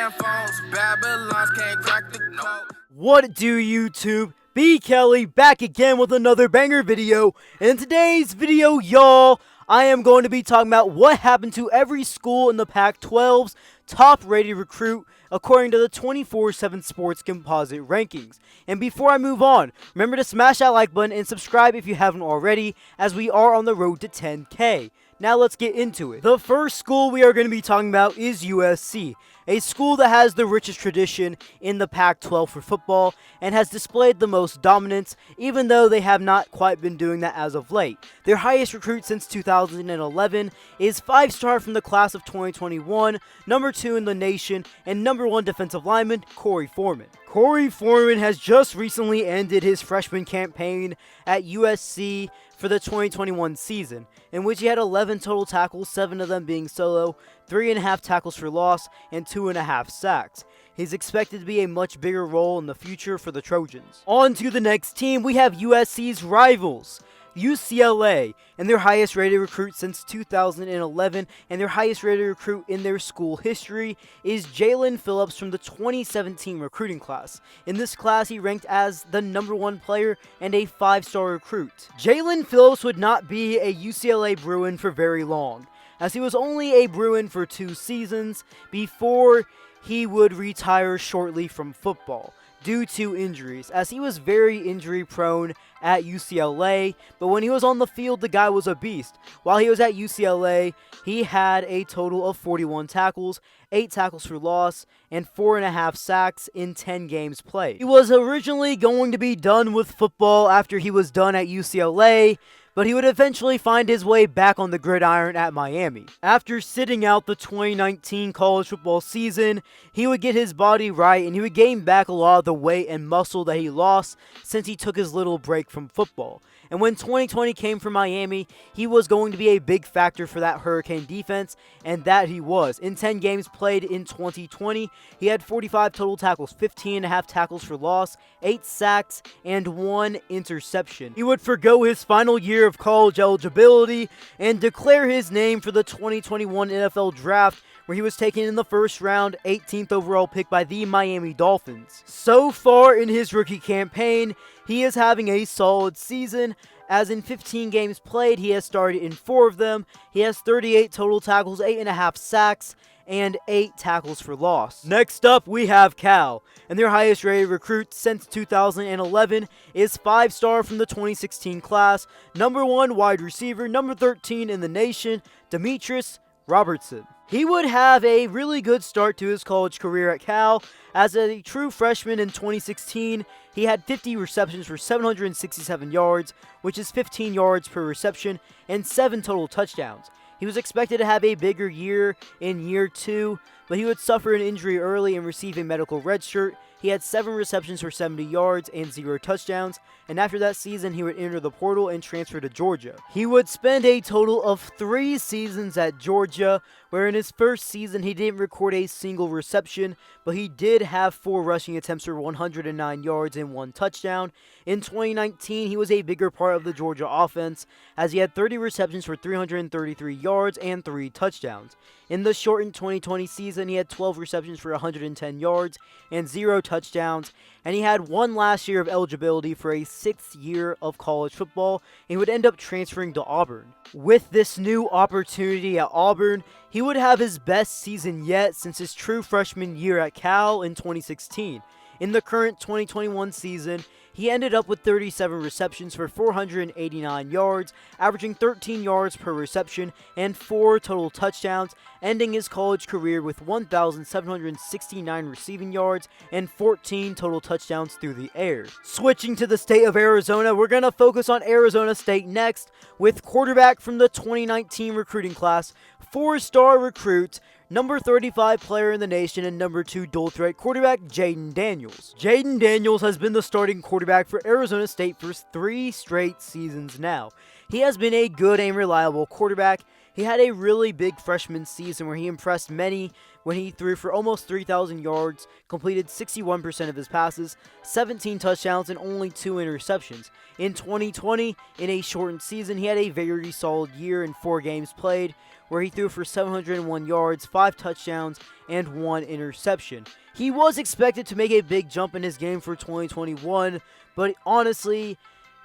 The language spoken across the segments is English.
Damn phones, Babylons can't crack the code. What do YouTube? B. Kelly back again with another banger video. In today's video, y'all, I am going to be talking about what happened to every school in the Pac-12's top rated recruit according to the 24/7 Sports Composite rankings. And before I move on, remember to smash that like button and subscribe if you haven't already, as we are on the road to 10K. Now let's get into it. The first school we are going to be talking about is USC, a school that has the richest tradition in the Pac-12 for football and has displayed the most dominance, even though they have not quite been doing that as of late. Their highest recruit since 2011 is 5-star from the class of 2021, number 2 in the nation, and number 1 defensive lineman, Corey Foreman. Corey Foreman has just recently ended his freshman campaign at USC for the 2021 season, in which he had 11 total tackles, 7 of them being solo, 3.5 tackles for loss, and 2.5 sacks. He's expected to be a much bigger role in the future for the Trojans. On to the next team, we have USC's rivals, UCLA, and their highest rated recruit since 2011, and their highest rated recruit in their school history is Jalen Phillips from the 2017 recruiting class. In this class, he ranked as the number 1 player and a 5-star recruit. Jalen Phillips would not be a UCLA Bruin for very long, as he was only a Bruin for 2 seasons before he would retire shortly from football due to injuries, as he was very injury prone at UCLA, but when he was on the field, the guy was a beast. While he was at UCLA, he had a total of 41 tackles, 8 tackles for loss, and 4.5 sacks in 10 games played. He was originally going to be done with football after he was done at UCLA, but he would eventually find his way back on the gridiron at Miami. After sitting out the 2019 college football season, he would get his body right and he would gain back a lot of the weight and muscle that he lost since he took his little break from football. And when 2020 came for Miami, he was going to be a big factor for that Hurricane defense, and that he was. In 10 games played in 2020, he had 45 total tackles, 15.5 tackles for loss, 8 sacks, and 1 interception. He would forgo his final year of college eligibility and declare his name for the 2021 NFL Draft, where he was taken in the first round, 18th overall pick by the Miami Dolphins. So far in his rookie campaign, he is having a solid season, as in 15 games played, he has started in 4 of them. He has 38 total tackles, 8.5 sacks, and 8 tackles for loss. Next up, we have Cal, and their highest rated recruit since 2011 is 5-star from the 2016 class, number 1 wide receiver, number 13 in the nation, Demetrius Robertson. He would have a really good start to his college career at Cal. As a true freshman in 2016, he had 50 receptions for 767 yards, which is 15 yards per reception, and 7 total touchdowns. He was expected to have a bigger year in year 2, but he would suffer an injury early and receive a medical red shirt. He had 7 receptions for 70 yards and 0 touchdowns, and after that season, he would enter the portal and transfer to Georgia. He would spend a total of 3 seasons at Georgia, where in his first season, he didn't record a single reception, but he did have 4 rushing attempts for 109 yards and 1 touchdown. In 2019, he was a bigger part of the Georgia offense, as he had 30 receptions for 333 yards and 3 touchdowns. In the shortened 2020 season, he had 12 receptions for 110 yards and 0 touchdowns, and he had 1 last year of eligibility for a 6th year of college football, and he would end up transferring to Auburn. With this new opportunity at Auburn, he would have his best season yet since his true freshman year at Cal in 2016. In the current 2021 season, he ended up with 37 receptions for 489 yards, averaging 13 yards per reception and 4 total touchdowns, ending his college career with 1,769 receiving yards and 14 total touchdowns through the air. Switching to the state of Arizona, we're going to focus on Arizona State next, with quarterback from the 2019 recruiting class, 4-star recruit, number 35 player in the nation, and number 2 dual threat quarterback, Jayden Daniels. Jayden Daniels has been the starting quarterback for Arizona State for 3 straight seasons now. He has been a good and reliable quarterback. He had a really big freshman season where he impressed many when he threw for almost 3,000 yards, completed 61% of his passes, 17 touchdowns, and only 2 interceptions. In 2020, in a shortened season, he had a very solid year in 4 games played, where he threw for 701 yards, 5 touchdowns, and 1 interception. He was expected to make a big jump in his game for 2021, but honestly,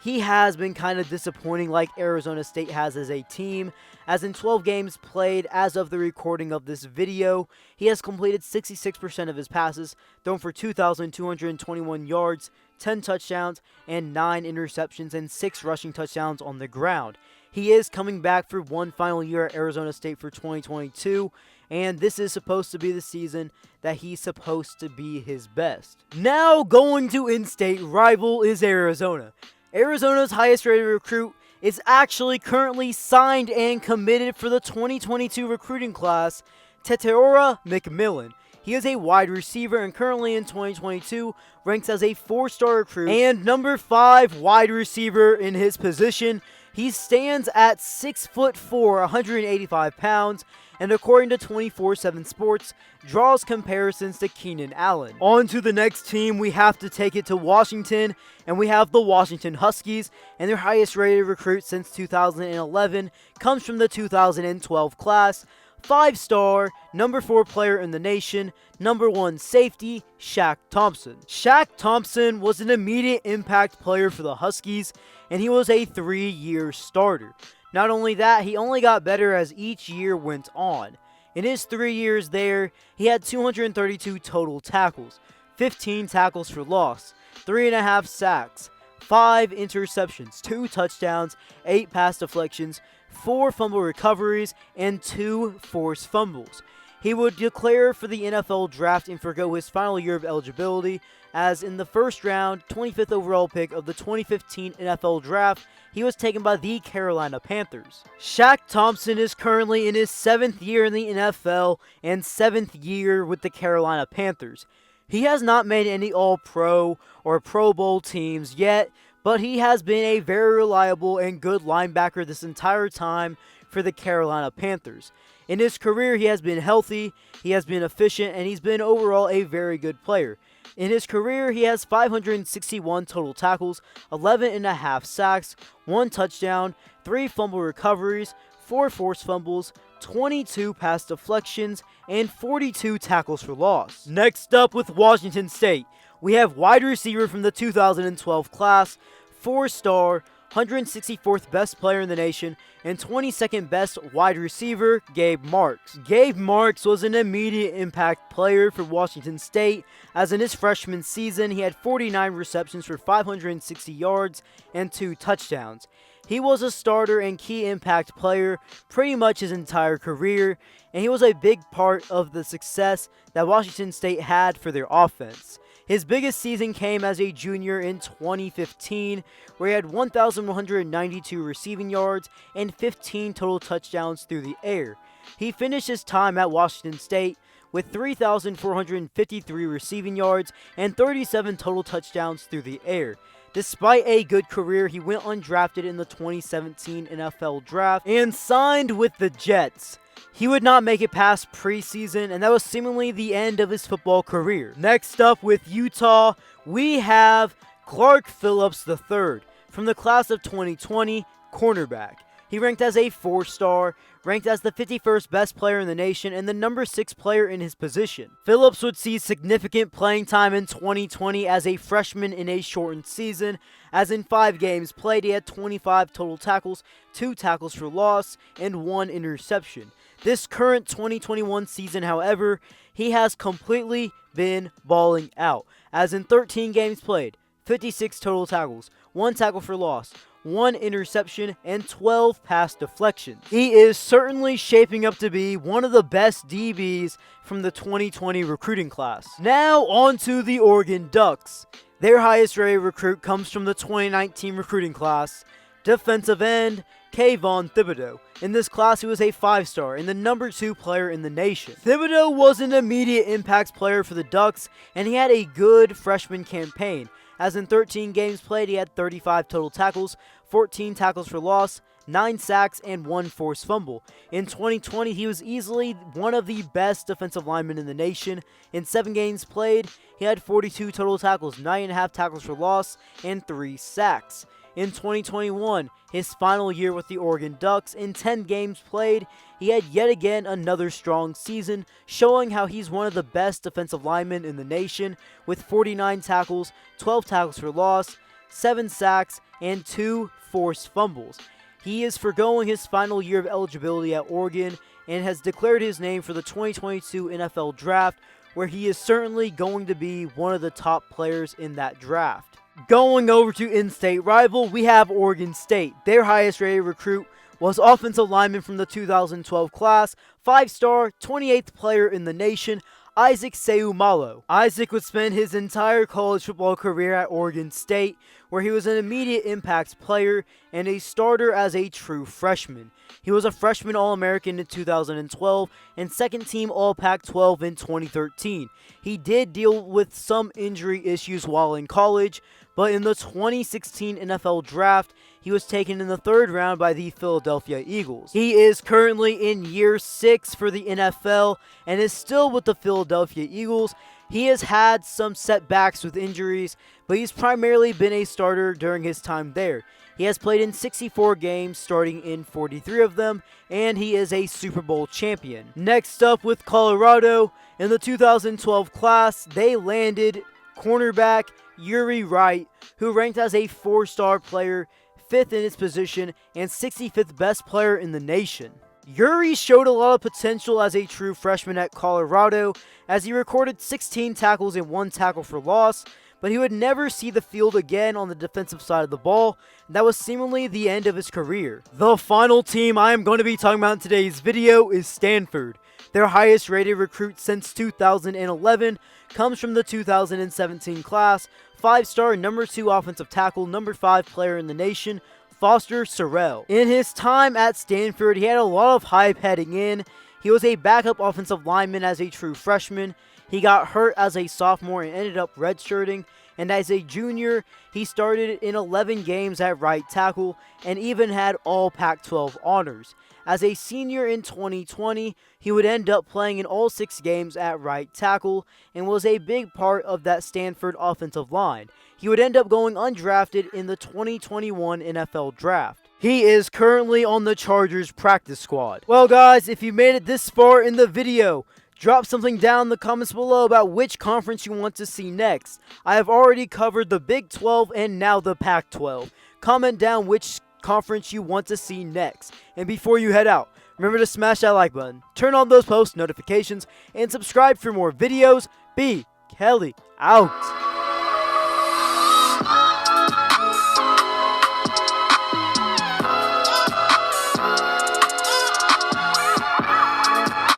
he has been kind of disappointing like Arizona State has as a team, as in 12 games played as of the recording of this video, he has completed 66% of his passes, thrown for 2,221 yards, 10 touchdowns, and 9 interceptions, and 6 rushing touchdowns on the ground. He is coming back for one final year at Arizona State for 2022, and this is supposed to be the season that he's supposed to be his best. Now going to in-state rival is Arizona. Arizona's highest rated recruit is actually currently signed and committed for the 2022 recruiting class, Teteora McMillan. He is a wide receiver and currently in 2022 ranks as a 4-star recruit and number 5 wide receiver in his position. He stands at 6'4", 185 pounds, and according to 24/7 Sports, draws comparisons to Keenan Allen. On to the next team, we have to take it to Washington, and we have the Washington Huskies, and their highest rated recruit since 2011 comes from the 2012 class. 5-star, number 4 player in the nation, number 1 safety, Shaq Thompson. Shaq Thompson was an immediate impact player for the Huskies, and he was a 3-year starter. Not only that, he only got better as each year went on. In his 3 years there, he had 232 total tackles, 15 tackles for loss, 3.5 sacks, 5 interceptions, 2 touchdowns, 8 pass deflections, 4 fumble recoveries, and 2 forced fumbles. He would declare for the NFL draft and forgo his final year of eligibility, as in the first round, 25th overall pick of the 2015 NFL draft, he was taken by the Carolina Panthers. Shaq Thompson is currently in his 7th year in the NFL and 7th year with the Carolina Panthers. He has not made any All-Pro or Pro Bowl teams yet, but he has been a very reliable and good linebacker this entire time for the Carolina Panthers. In his career, he has been healthy, he has been efficient, and he's been overall a very good player. In his career, he has 561 total tackles, 11.5 sacks, 1 touchdown, 3 fumble recoveries, 4 forced fumbles, 22 pass deflections, and 42 tackles for loss. Next up with Washington State, we have wide receiver from the 2012 class, 4-star, 164th best player in the nation, and 22nd best wide receiver, Gabe Marks. Gabe Marks was an immediate impact player for Washington State, as in his freshman season, he had 49 receptions for 560 yards and 2 touchdowns. He was a starter and key impact player pretty much his entire career, and he was a big part of the success that Washington State had for their offense. His biggest season came as a junior in 2015, where he had 1,192 receiving yards and 15 total touchdowns through the air. He finished his time at Washington State with 3,453 receiving yards and 37 total touchdowns through the air. Despite a good career, he went undrafted in the 2017 NFL Draft and signed with the Jets. He would not make it past preseason, and that was seemingly the end of his football career. Next up with Utah, we have Clark Phillips III from the class of 2020, cornerback. He ranked as a 4-star, ranked as the 51st best player in the nation, and the number 6 player in his position. Phillips would see significant playing time in 2020 as a freshman in a shortened season, as in 5 games played he had 25 total tackles, 2 tackles for loss, and 1 interception. This current 2021 season, however, he has completely been balling out, as in 13 games played, 56 total tackles, 1 tackle for loss, 1 interception, and 12 pass deflections. He is certainly shaping up to be one of the best DBs from the 2020 recruiting class. Now on to the Oregon Ducks. Their highest rated recruit comes from the 2019 recruiting class, defensive end Kayvon Thibodeau. In this class, he was a 5-star and the number 2 player in the nation. Thibodeau was an immediate impact player for the Ducks, and he had a good freshman campaign, as in 13 games played, he had 35 total tackles, 14 tackles for loss, 9 sacks, and 1 forced fumble. In 2020, he was easily one of the best defensive linemen in the nation. In 7 games played, he had 42 total tackles, 9.5 tackles for loss, and 3 sacks. In 2021, his final year with the Oregon Ducks, in 10 games played, he had yet again another strong season, showing how he's one of the best defensive linemen in the nation, with 49 tackles, 12 tackles for loss, 7 sacks, and 2 forced fumbles. He is foregoing his final year of eligibility at Oregon and has declared his name for the 2022 NFL Draft, where he is certainly going to be one of the top players in that draft. Going over to in-state rival, we have Oregon State. Their highest rated recruit was offensive lineman from the 2012 class, 5-star, 28th player in the nation, Isaac Seumalo. Isaac would spend his entire college football career at Oregon State, where he was an immediate impact player and a starter as a true freshman. He was a freshman All-American in 2012 and second-team All-Pac12 in 2013. He did deal with some injury issues while in college, but in the 2016 NFL Draft, he was taken in the 3rd round by the Philadelphia Eagles. He is currently in year 6 for the NFL and is still with the Philadelphia Eagles. He has had some setbacks with injuries, but he's primarily been a starter during his time there. He has played in 64 games, starting in 43 of them, and he is a Super Bowl champion. Next up with Colorado, in the 2012 class, they landed cornerback Yuri Wright, who ranked as a 4-star player, 5th in his position, and 65th best player in the nation. Yuri showed a lot of potential as a true freshman at Colorado, as he recorded 16 tackles and 1 tackle for loss, but he would never see the field again on the defensive side of the ball, and that was seemingly the end of his career. The final team I am going to be talking about in today's video is Stanford. Their highest rated recruit since 2011 comes from the 2017 class, 5-star number 2 offensive tackle, number 5 player in the nation, Foster Sorrell. In his time at Stanford, he had a lot of hype heading in. He was a backup offensive lineman as a true freshman. He got hurt as a sophomore and ended up redshirting. And as a junior, he started in 11 games at right tackle and even had all Pac-12 honors. As a senior in 2020, he would end up playing in all 6 games at right tackle and was a big part of that Stanford offensive line. He would end up going undrafted in the 2021 NFL Draft. He is currently on the Chargers practice squad. Well guys, if you made it this far in the video, drop something down in the comments below about which conference you want to see next. I have already covered the Big 12 and now the Pac-12. Comment down which conference you want to see next. And before you head out, remember to smash that like button, turn on those post notifications, and subscribe for more videos. B. Kelly out.